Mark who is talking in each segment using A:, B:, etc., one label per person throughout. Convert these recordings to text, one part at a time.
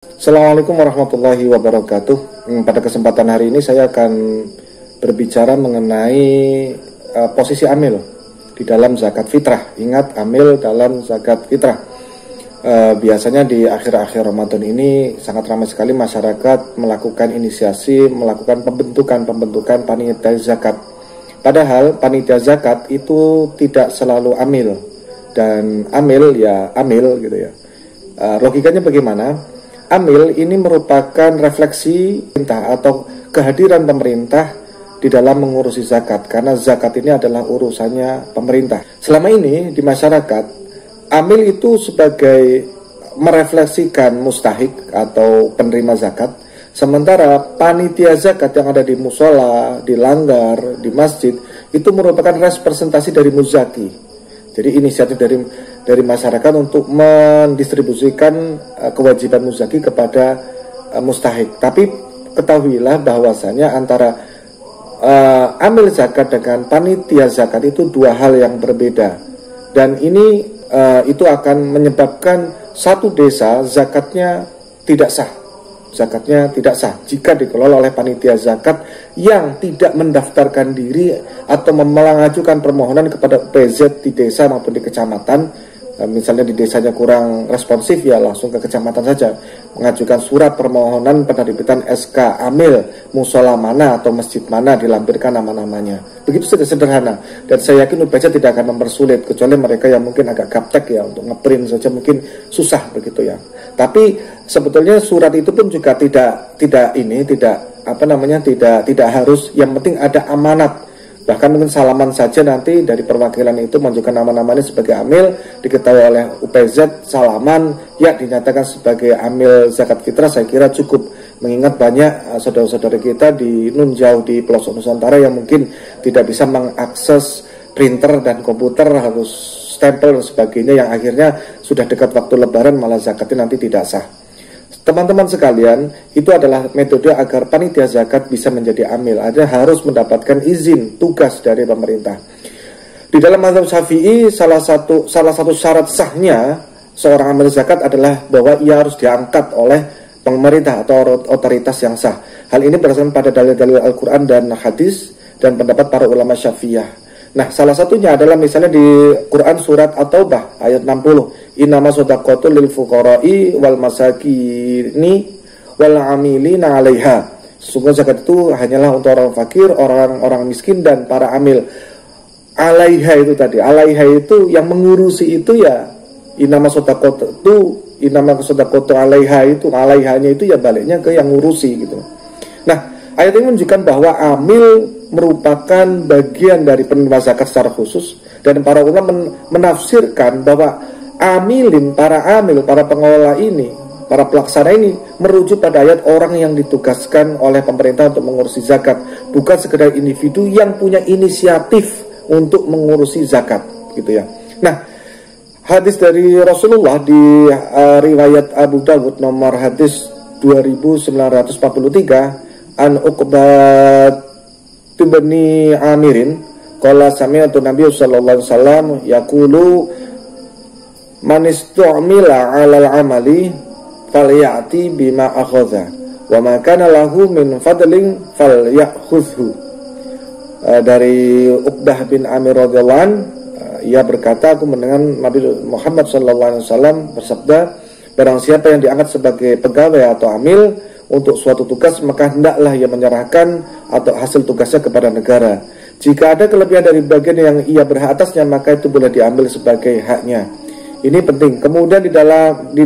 A: Assalamualaikum warahmatullahi wabarakatuh. Pada kesempatan hari ini saya akan berbicara mengenai posisi amil di dalam zakat fitrah. Ingat, amil dalam zakat fitrah. Biasanya di akhir-akhir Ramadan ini sangat ramai sekali masyarakat melakukan inisiasi, melakukan pembentukan panitia zakat. Padahal panitia zakat itu tidak selalu amil, dan amil ya amil gitu ya. Logikanya bagaimana? Amil ini merupakan refleksi pemerintah atau kehadiran pemerintah di dalam mengurusi zakat, karena zakat ini adalah urusannya pemerintah. Selama ini di masyarakat, amil itu sebagai merefleksikan mustahik atau penerima zakat, sementara panitia zakat yang ada di musola, di langgar, di masjid itu merupakan representasi dari muzaki. Jadi inisiatif dari masyarakat untuk mendistribusikan kewajiban muzaki kepada mustahik. Tapi ketahuilah bahwasanya antara amil zakat dengan panitia zakat itu dua hal yang berbeda. Dan ini itu akan menyebabkan satu desa zakatnya tidak sah. Zakatnya tidak sah jika dikelola oleh panitia zakat yang tidak mendaftarkan diri atau mengajukan permohonan kepada PZ di desa maupun di kecamatan. Misalnya di desanya kurang responsif, ya langsung ke kecamatan saja mengajukan surat permohonan penerbitan SK amil musola mana atau masjid mana, dilampirkan nama-namanya. Begitu saja, sederhana, dan saya yakin UPJ tidak akan mempersulit, kecuali mereka yang mungkin agak gaptek ya, untuk ngeprint saja mungkin susah begitu ya. Tapi sebetulnya surat itu pun juga tidak harus, yang penting ada amanat. Bahkan mungkin salaman saja nanti dari perwakilan itu menunjukkan nama-namanya sebagai amil, diketahui oleh UPZ, salaman, ya dinyatakan sebagai amil zakat fitrah. Saya kira cukup, mengingat banyak saudara-saudara kita di nun jauh di pelosok Nusantara yang mungkin tidak bisa mengakses printer dan komputer, harus stempel dan sebagainya, yang akhirnya sudah dekat waktu lebaran malah zakatnya nanti tidak sah. Teman-teman sekalian, itu adalah metode agar panitia zakat bisa menjadi amil. Ada harus mendapatkan izin tugas dari pemerintah. Di dalam mazhab Syafi'i, salah satu syarat sahnya seorang amil zakat adalah bahwa ia harus diangkat oleh pemerintah atau otoritas yang sah. Hal ini berdasarkan pada dalil-dalil Al-Quran dan hadis dan pendapat para ulama Syafi'iyah. Nah, salah satunya adalah misalnya di Quran surat At-Taubah ayat 60. Innama shadaqatu lil fuqara'i wal masakini wal amilina 'alaiha. Sesungguhnya zakat itu hanyalah untuk orang fakir, orang-orang miskin dan para amil. 'Alaiha itu tadi. 'Alaiha itu yang mengurusi itu ya innama shadaqatu 'alaiha itu. 'Alaihanya itu ya baliknya ke yang ngurusi gitu. Nah, ayat ini menunjukkan bahwa amil merupakan bagian dari penerima zakat secara khusus, dan para ulama menafsirkan bahwa amilin, para amil, para pengelola ini, para pelaksana ini merujuk pada ayat orang yang ditugaskan oleh pemerintah untuk mengurusi zakat, bukan sekedar individu yang punya inisiatif untuk mengurusi zakat gitu ya. Nah, hadis dari Rasulullah di riwayat Abu Dawud nomor hadis 2943, an Uqbah Bani Amirin qala sami'tu Nabi sallallahu alaihi wasallam yaqulu man istu'mila 'alal 'amali falyati bima akhadha wa ma kana lahu min fadlin falyakhudhu. Dari Uqbah bin Amir radhiyallahu an, ia berkata, aku mendengar Nabi Muhammad sallallahu alaihi wasallam bersabda, barang siapa yang diangkat sebagai pegawai atau amil untuk suatu tugas, maka hendaklah ia menyerahkan atau hasil tugasnya kepada negara. Jika ada kelebihan dari bagian yang ia berhak atasnya, maka itu boleh diambil sebagai haknya. Ini penting. Kemudian di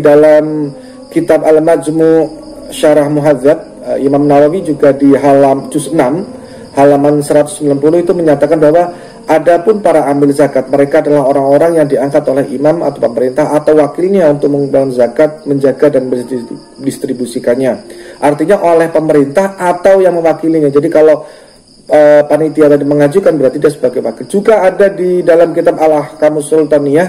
A: dalam kitab Al-Majmu' Syarah Muhadzab, Imam Nawawi juga di juz 6 halaman 190 itu menyatakan bahwa adapun para amil zakat, mereka adalah orang-orang yang diangkat oleh imam atau pemerintah atau wakilnya untuk membangun zakat, menjaga dan mendistribusikannya. Artinya oleh pemerintah atau yang mewakilinya. Jadi kalau panitia tadi mengajukan, berarti dia sebagai wakil. Juga ada di dalam kitab Al-Ahkamus Sultaniyah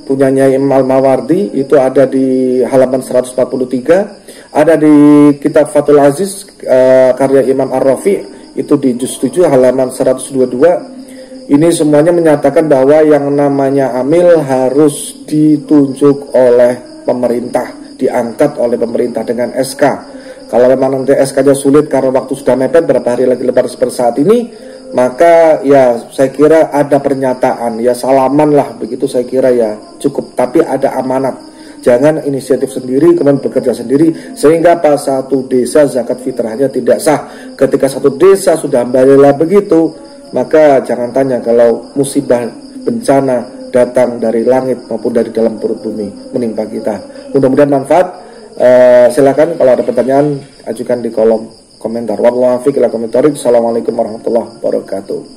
A: punyanya Imam Al-Mawardi, itu ada di halaman 143. Ada di kitab Fathul Aziz karya Imam Ar-Rafi, itu di juz 7 halaman 122. Ini semuanya menyatakan bahwa yang namanya amil harus ditunjuk oleh pemerintah, diangkat oleh pemerintah dengan SK. Kalau memang nanti SK-nya sulit karena waktu sudah mepet, berapa hari lagi lebaran seperti saat ini, maka ya saya kira ada pernyataan, ya salaman lah begitu, saya kira ya cukup. Tapi ada amanat, jangan inisiatif sendiri kemudian bekerja sendiri sehingga pas satu desa zakat fitrahnya tidak sah. Ketika satu desa sudah balilah begitu, maka jangan tanya kalau musibah bencana datang dari langit maupun dari dalam perut bumi menimpa kita. Mudah-mudahan manfaat. Silakan kalau ada pertanyaan ajukan di kolom komentar. Wallahualam. Assalamualaikum warahmatullahi wabarakatuh.